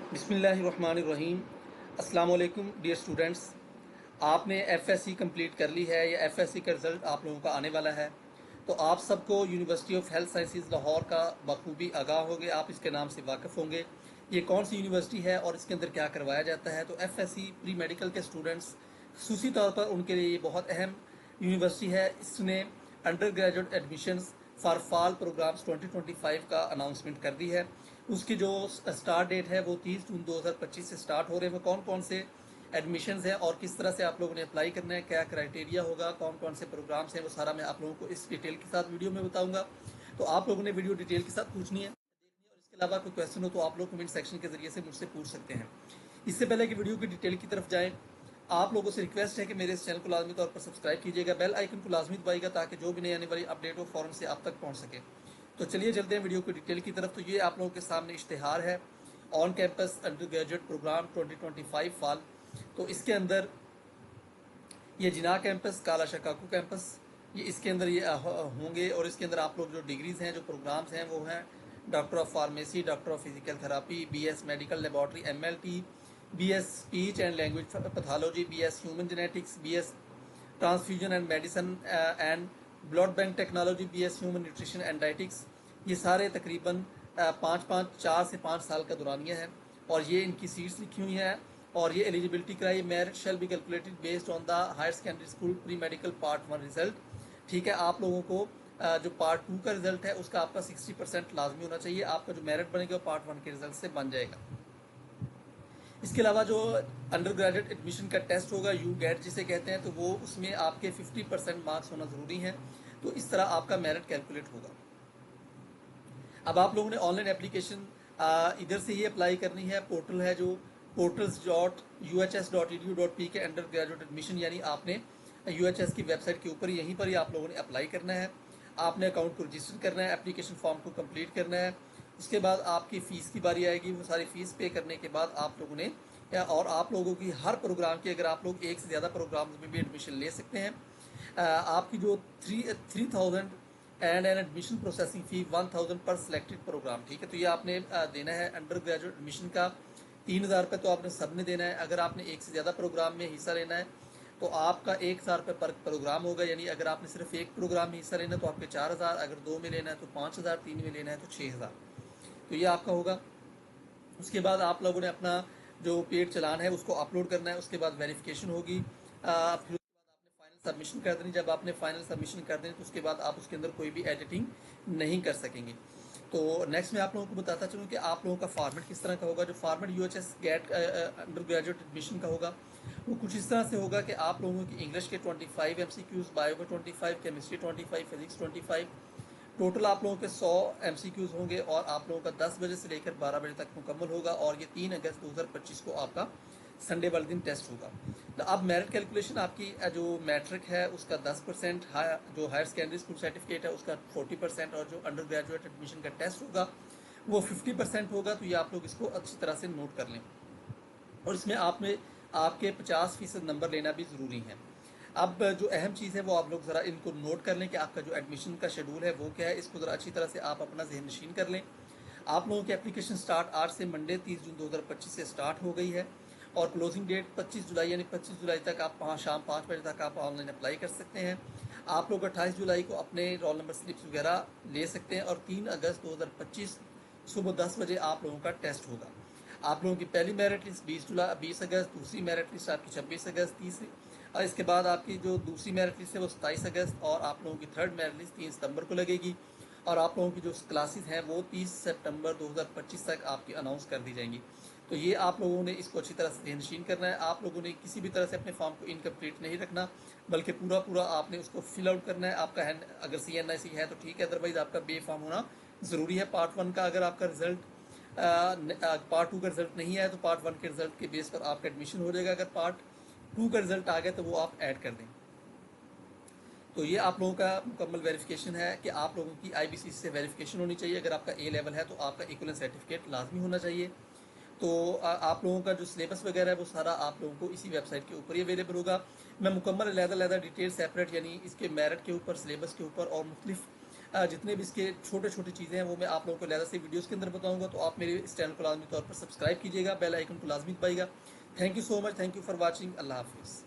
बिस्मिल्लाहिर्रहमानिर्रहीम। अस्सलाम वालेकुम डियर स्टूडेंट्स। आपने एफएससी कंप्लीट कर ली है या एफएससी का रिज़ल्ट आप लोगों का आने वाला है। तो आप सबको university of health sciences Lahore का बखूबी आगाह होंगे, आप इसके नाम से वाकिफ़ होंगे। ये कौन सी यूनिवर्सिटी है और इसके अंदर क्या करवाया जाता है। तो एफएससी प्री मेडिकल के स्टूडेंट्स खसूसी तौर पर उनके लिए ये बहुत अहम यूनिवर्सिटी है। इसने undergraduate admissions for fall programs 2025 का अनाउंसमेंट कर दी है। उसकी जो स्टार्ट डेट है वो 30 जून 2025 से स्टार्ट हो रहे हैं। वो कौन कौन से एडमिशन्स हैं और किस तरह से आप लोगों ने अप्लाई करना है, क्या क्राइटेरिया होगा, कौन कौन से प्रोग्राम्स हैं, वो सारा मैं आप लोगों को इस डिटेल के साथ वीडियो में बताऊंगा। तो आप लोगों ने वीडियो डिटेल के साथ पूछनी है, देखनी है, और इसके अलावा कोई क्वेश्चन हो तो आप लोग कमेंट सेक्शन के जरिए से मुझसे पूछ सकते हैं। इससे पहले कि वीडियो की डिटेल की तरफ जाएं, आप लोगों से रिक्वेस्ट है कि मेरे इस चैनल को लाजमी तौर पर सब्सक्राइब कीजिएगा, बेल आइकन को लाजमी दबाइएगा ताकि जो भी नई आने वाली अपडेट हो फ़ौरन से आप तक पहुंच सके। तो चलिए चलते हैं वीडियो की डिटेल की तरफ। तो ये आप लोगों के सामने इश्तिहार है, on campus undergraduate program 2025 fall. तो इसके अंदर ये जिना कैंपस, काला शकाकू कैंपस, ये इसके अंदर ये होंगे। और इसके अंदर आप लोग जो डिग्रीज हैं, जो प्रोग्राम्स हैं, वो हैं doctor of pharmacy, doctor of physical therapy, BS medical laboratory MLT, BS speech and language pathology, BS human genetics, BS transfusion and medicine and blood bank technology, BS human nutrition and dietetics. ये सारे तकरीबन 4 से 5 साल का दुरानिया है और ये इनकी सीट्स लिखी हुई हैं। और ये एलिजिबिलिटी कराई, merit shall be calculated based on the higher secondary school pre medical part 1 result. ठीक है, आप लोगों को जो पार्ट 2 का रिजल्ट है उसका आपका 60% लाजमी होना चाहिए। आपका जो मेरिट बनेगा वो पार्ट 1 के रिजल्ट से बन जाएगा। इसके अलावा जो अंडर ग्रेजुएट एडमिशन का टेस्ट होगा, यू गेट जिसे कहते हैं, तो वो उसमें आपके 50% मार्क्स होना ज़रूरी है। तो इस तरह आपका मेरिट कैलकुलेट होगा। अब आप लोगों ने ऑनलाइन एप्लीकेशन इधर से ही अप्लाई करनी है। पोर्टल है जो portals.uhs.edu.p के अंडर ग्रेजुएट एडमिशन, यानी आपने यूएचएस की वेबसाइट के ऊपर यहीं पर ही आप लोगों ने अप्लाई करना है। आपने अकाउंट को रजिस्टर करना है, एप्लीकेशन फॉर्म को कंप्लीट करना है। उसके बाद आपकी फ़ीस की बारी आएगी। वो सारी फ़ीस पे करने के बाद आप लोगों ने और आप लोगों की हर प्रोग्राम की, अगर आप लोग एक से ज़्यादा प्रोग्राम्स में भी एडमिशन ले सकते हैं, आपकी जो 3000 and an admission processing fee 1000 पर सिलेक्टेड प्रोग्राम। ठीक है, तो ये आपने देना है अंडर ग्रेजुएट एडमिशन का 3000 रुपये तो आपने सब ने देना है। अगर आपने एक से ज़्यादा प्रोग्राम में हिस्सा लेना है तो आपका 1000 रुपये पर प्रोग्राम होगा, यानी अगर आपने सिर्फ एक प्रोग्राम में हिस्सा लेना है तो आपके 4000, अगर 2 में लेना है तो 5000, 3 में लेना है तो 6000। तो ये आपका होगा। उसके बाद आप लोगों ने अपना जो पेड चलान है उसको अपलोड करना है। उसके बाद वेरिफिकेशन होगी, फिर उसके बाद आपने फाइनल सबमिशन कर देनी। जब आपने फाइनल सबमिशन कर देनी तो उसके बाद आप उसके अंदर कोई भी एडिटिंग नहीं कर सकेंगे। तो नेक्स्ट मैं आप लोगों को बताता चलूँ कि आप लोगों का फॉर्मेट किस तरह का होगा। जो format UHS get under graduate admission का होगा वो कुछ इस तरह से होगा कि आप लोगों की इंग्लिश के 25 एमसीक्यूज, बायो के 25, केमिस्ट्री 25, फिजिक्स 25, टोटल आप लोगों के 100 एमसीक्यूज होंगे और आप लोगों का 10 बजे से लेकर 12 बजे तक मुकम्मल होगा। और ये 3 अगस्त 2025 को आपका संडे वाले दिन टेस्ट होगा। तो अब मेरिट कैलकुलेशन आपकी जो मैट्रिक है उसका 10%, जो हायर सेकेंडरी स्कूल सर्टिफिकेट है उसका 40%, और जो अंडर ग्रेजुएट एडमिशन का टेस्ट होगा वो 50% होगा। तो ये आप लोग इसको अच्छी तरह से नोट कर लें। और इसमें आपने आपके 50% नंबर लेना भी ज़रूरी है। अब जो अहम चीज़ है वो आप लोग ज़रा इनको नोट कर लें कि आपका जो एडमिशन का शेड्यूल है वो क्या है। इसको ज़रा अच्छी तरह से आप अपना जहन नशीन कर लें। आप लोगों की एप्लीकेशन स्टार्ट आज से मंडे 30 जून 2025 से स्टार्ट हो गई है और क्लोजिंग डेट 25 जुलाई, यानी 25 जुलाई तक आप शाम 5 बजे तक आप ऑनलाइन अप्लाई कर सकते हैं। आप लोग 28 जुलाई को अपने रोल नंबर स्लिप्स वगैरह ले सकते हैं और 3 अगस्त 2025 सुबह 10 बजे आप लोगों का टेस्ट होगा। आप लोगों की पहली मेरिट लिस्ट 20 अगस्त, दूसरी मेरिट लिस्ट आपकी 26 अगस्त, तीसरी, और इसके बाद आपकी जो दूसरी मेरिट लिस्ट है वो 27 अगस्त, और आप लोगों की थर्ड मेरिट लिस्ट 3 सितंबर को लगेगी। और आप लोगों की जो क्लासेस हैं वो 30 सितंबर 2025 तक आपकी अनाउंस कर दी जाएंगी। तो ये आप लोगों ने इसको अच्छी तरह से ध्यानशीन करना है। आप लोगों ने किसी भी तरह से अपने फॉर्म को इनकम्प्लीट नहीं रखना, बल्कि पूरा पूरा आपने उसको फिल आउट करना है। आपका अगर CNIC है तो ठीक है, अदरवाइज आपका बे फॉर्म होना ज़रूरी है। पार्ट 1 का अगर आपका रिजल्ट पार्ट 2 का रिजल्ट नहीं है तो पार्ट 1 के रिजल्ट के बेस पर आपका एडमिशन हो जाएगा। अगर पार्ट 2 का रिजल्ट आ गया तो वो आप ऐड कर दें। तो ये आप लोगों का मुकम्मल वेरिफिकेशन है कि आप लोगों की IBC से वेरिफिकेशन होनी चाहिए। अगर आपका A लेवल है तो आपका इक्विवेलेंट सर्टिफिकेट लाजमी होना चाहिए। तो आप लोगों का जो सिलेबस वगैरह है वो सारा आप लोगों को इसी वेबसाइट के ऊपर ही अवेलेबल होगा। मैं मुकम्मल अलग-अलग डिटेल सेपरेट, यानी इसके मेरिट के ऊपर, सिलेबस के ऊपर और मुख्तलिफ जितने भी इसके छोटे छोटे चीज़ें हैं वो मैं आप लोगों को लहजा से वीडियोज़ के अंदर बताऊँगा। तो आप मेरे इस चैनल को लाजमी तौर पर सब्सक्राइब कीजिएगा, बेल आइकन को लाजमी दबाइएगा। Thank you so much, thank you for watching. अल्लाह हाफिज़।